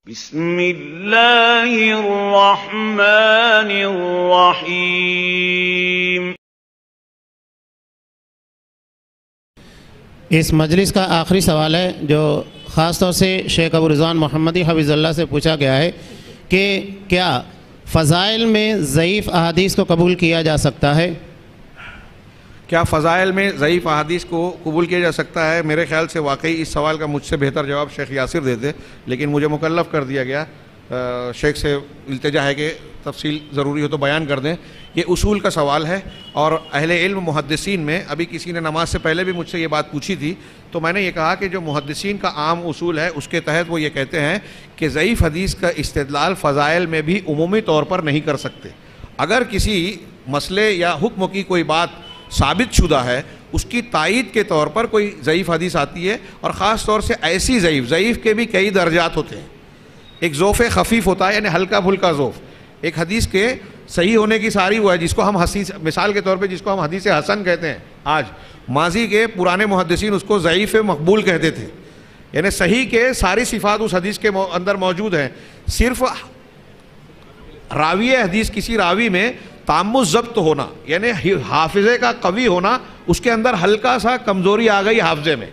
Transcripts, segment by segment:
بسم اللہ الرحمن الرحیم۔ اس مجلس کا آخری سوال ہے جو خاص طور سے شیخ ابو رضوان محمدی حفظ اللہ سے پوچھا گیا ہے کہ کیا فضائل میں ضعیف احادیث کو قبول کیا جا سکتا ہے؟ کیا فضائل میں ضعیف احادیث کو قبول کیا جا سکتا ہے؟ میرے خیال سے واقعی اس سوال کا مجھ سے بہتر جواب شیخ یاسر دیتے، لیکن مجھے مکلف کر دیا گیا۔ شیخ سے التجا ہے کہ تفصیل ضروری ہو تو بیان کر دیں۔ یہ اصول کا سوال ہے، اور اہل علم محدثین میں ابھی کسی نے نماز سے پہلے بھی مجھ سے یہ بات پوچھی تھی، تو میں نے یہ کہا کہ جو محدثین کا عام اصول ہے اس کے تحت وہ یہ کہتے ہیں کہ ضعیف حدیث کا استدلال فضائل میں بھی عمومی طور پر نہیں کر سکتے۔ اگر کسی مسئلے یا حکم کی کوئی بات ثابت شدہ ہے، اس کی تائید کے طور پر کوئی ضعیف حدیث آتی ہے، اور خاص طور سے ایسی ضعیف کے بھی کئی درجات ہوتے ہیں۔ ایک ذوف خفیف ہوتا ہے، یعنی ہلکا پھلکا ذوف۔ ایک حدیث کے صحیح ہونے کی ساری وہ ہے جس کو ہم مثال کے طور پہ جس کو ہم حدیث حسن کہتے ہیں آج، ماضی کے پرانے محدثین اس کو ضعیف مقبول کہتے تھے، یعنی صحیح کے ساری صفات اس حدیث کے اندر موجود ہیں، صرف راوی حدیث کسی راوی میں تام ضبط ہونا، یعنی حافظے کا قوی ہونا، اس کے اندر ہلکا سا کمزوری آ گئی حافظے میں،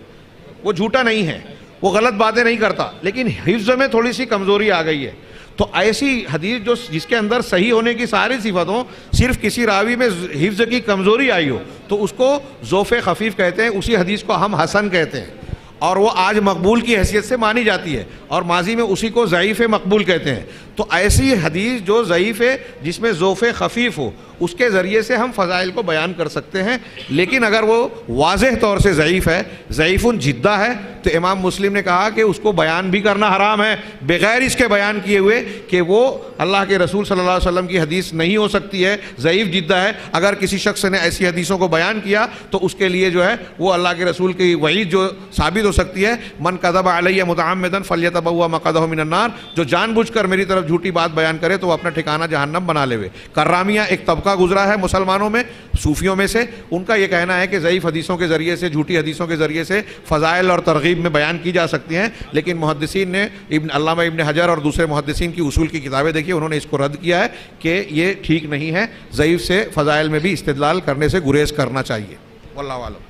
وہ جھوٹا نہیں ہے، وہ غلط باتیں نہیں کرتا، لیکن حفظ میں تھوڑی سی کمزوری آ گئی ہے، تو ایسی حدیث جس کے اندر صحیح ہونے کی ساری صفت ہوں، صرف کسی راوی میں حفظ کی کمزوری آئی ہو، تو اس کو ذوف خفیف کہتے ہیں، اسی حدیث کو ہم حسن کہتے ہیں، اور وہ آج مقبول کی حیثیت سے مانی جاتی ہے، اور ماضی میں اسی کو ضعیف مقبول کہتے ہیں۔ تو ایسی حدیث جو ضعیف ہے، جس میں ذوف خفیف ہو، اس کے ذریعے سے ہم فضائل کو بیان کر سکتے ہیں، لیکن اگر وہ واضح طور سے ضعیف ہے، ضعیف جدہ ہے، تو امام مسلم نے کہا کہ اس کو بیان بھی کرنا حرام ہے، بغیر اس کے بیان کیے ہوئے کہ وہ اللہ کے رسول صلی اللہ علیہ وسلم کی حدیث نہیں ہو سکتی ہے، ضعیف جدہ ہے۔ اگر کسی شخص نے ایسی حدیثوں کو بیان کیا تو اس کے لیے جو ہے وہ اللہ کے رسول کی وعید جو ثابت ہو سکتی ہے، من کذب علی متعمدا فلیتبوأ مقعدہ من النار، جو جان بوجھ کر میری طرف جھوٹی بات بیان کرے تو وہ اپنا ٹھکانہ جہنم بنا لے۔ کرامیہ ایک طبقہ گزرا ہے مسلمانوں میں، صوفیوں میں سے، ان کا یہ کہنا ہے کہ ضعیف حدیثوں کے ذریعے سے، جھوٹی حدیثوں کے ذریعے سے فضائل اور ترغیب میں بیان کی جا سکتی ہیں، لیکن محدثین نے علامہ ابن حجر اور دوسرے محدثین کی اصول کی کتابیں دیکھی، انہوں نے اس کو رد کیا ہے کہ یہ ٹھیک نہیں ہے، ضعیف سے فضائل میں بھی استدلال کرنے سے گریز کرنا چاہیے۔ واللہ اعلم۔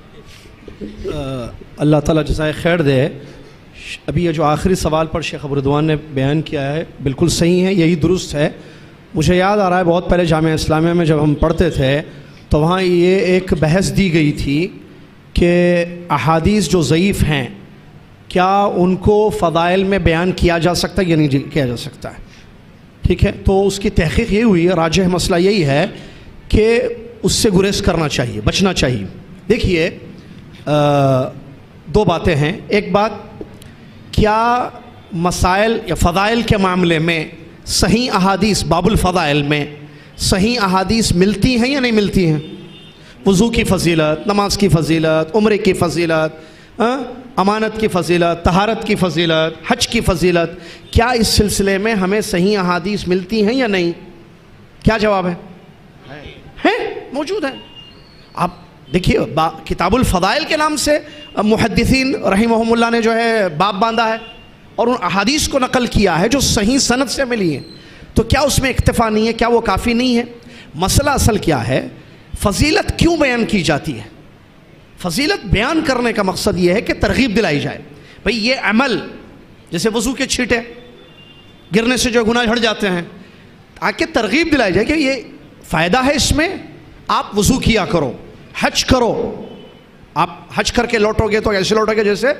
اللہ تعالیٰ جزائے خیر دے۔ ابھی یہ جو آخری سوال پر شیخ ابو رضوان نے بیان کیا ہے بالکل صحیح ہے، یہی درست ہے۔ مجھے یاد آ رہا ہے بہت پہلے جامعہ اسلامیہ میں جب ہم پڑھتے تھے تو وہاں یہ ایک بحث دی گئی تھی کہ احادیث جو ضعیف ہیں کیا ان کو فضائل میں بیان کیا جا سکتا ہے یا نہیں کیا جا سکتا ہے، ٹھیک ہے؟ تو اس کی تحقیق یہ ہوئی، راجح مسئلہ یہی ہے کہ اس سے گریز کرنا چاہیے، بچنا چاہیے۔ دیکھیے دو باتیں ہیں، ایک بات کیا مسائل یا فضائل کے معاملے میں صحیح احادیث، باب الفضائل میں صحیح احادیث ملتی ہیں یا نہیں ملتی ہیں؟ وضو کی فضیلت، نماز کی فضیلت، عمرے کی فضیلت، امانت کی فضیلت، طہارت کی فضیلت، حج کی فضیلت، کیا اس سلسلے میں ہمیں صحیح احادیث ملتی ہیں یا نہیں؟ کیا جواب ہے؟ ہیں، موجود ہیں۔ آپ دیکھیے کتاب الفضائل کے نام سے محدثین رحمہم اللہ نے جو ہے باب باندھا ہے اور ان احادیث کو نقل کیا ہے جو صحیح سند سے ملی ہیں، تو کیا اس میں اکتفا نہیں ہے؟ کیا وہ کافی نہیں ہے؟ مسئلہ اصل کیا ہے؟ فضیلت کیوں بیان کی جاتی ہے؟ فضیلت بیان کرنے کا مقصد یہ ہے کہ ترغیب دلائی جائے، بھئی یہ عمل جیسے وضو کے چھینٹے گرنے سے جو گناہ جھڑ جاتے ہیں، تاکہ ترغیب دلائی جائے کہ یہ فائدہ ہے اس میں، آپ وضو کیا کرو، حج کرو۔ آپ حج کر کے لوٹو گے تو ایسے لوٹو گے جیسے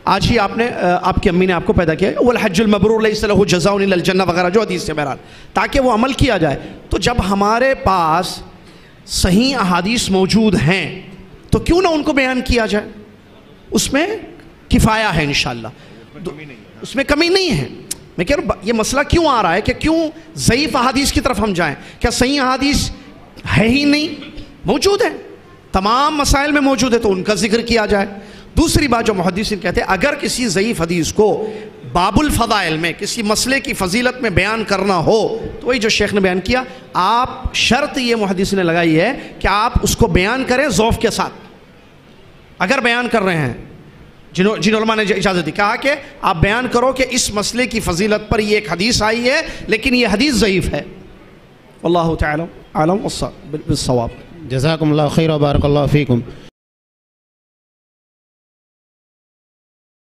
آج ہی آپ کی امی نے آپ کو پیدا کیا، والحج المبرور لیس لہ جزاء الا الجنہ وغیرہ جو حدیث سے بہرحال، تاکہ وہ عمل کیا جائے۔ تو جب ہمارے پاس صحیح احادیث موجود ہیں تو کیوں نہ ان کو بیان کیا جائے؟ اس میں کفایہ ہے انشاءاللہ، اس میں کمی نہیں ہے۔ میں کہہ رہا ہوں یہ مسئلہ کیوں آ رہا ہے کہ کیوں ضعیف احادیث کی طرف ہم جائیں؟ کیا صحیح احادیث ہے ہی نہیں؟ موجود ہیں، تمام مسائل میں موجود ہے، تو ان کا ذکر کیا جائے۔ دوسری بات جو محدثین کہتے ہیں، اگر کسی ضعیف حدیث کو باب الفضائل میں کسی مسئلے کی فضیلت میں بیان کرنا ہو تو وہی جو شیخ نے بیان کیا، آپ شرط یہ محدثین نے لگائی ہے کہ آپ اس کو بیان کریں ذوق کے ساتھ۔ اگر بیان کر رہے ہیں جن علماء نے اجازت دی، کہا کہ آپ بیان کرو کہ اس مسئلے کی فضیلت پر یہ ایک حدیث آئی ہے لیکن یہ حدیث ضعیف ہے. واللہ تعالی عالم بالصواب. جزاکم اللہ خیر و بارک اللہ فیکم.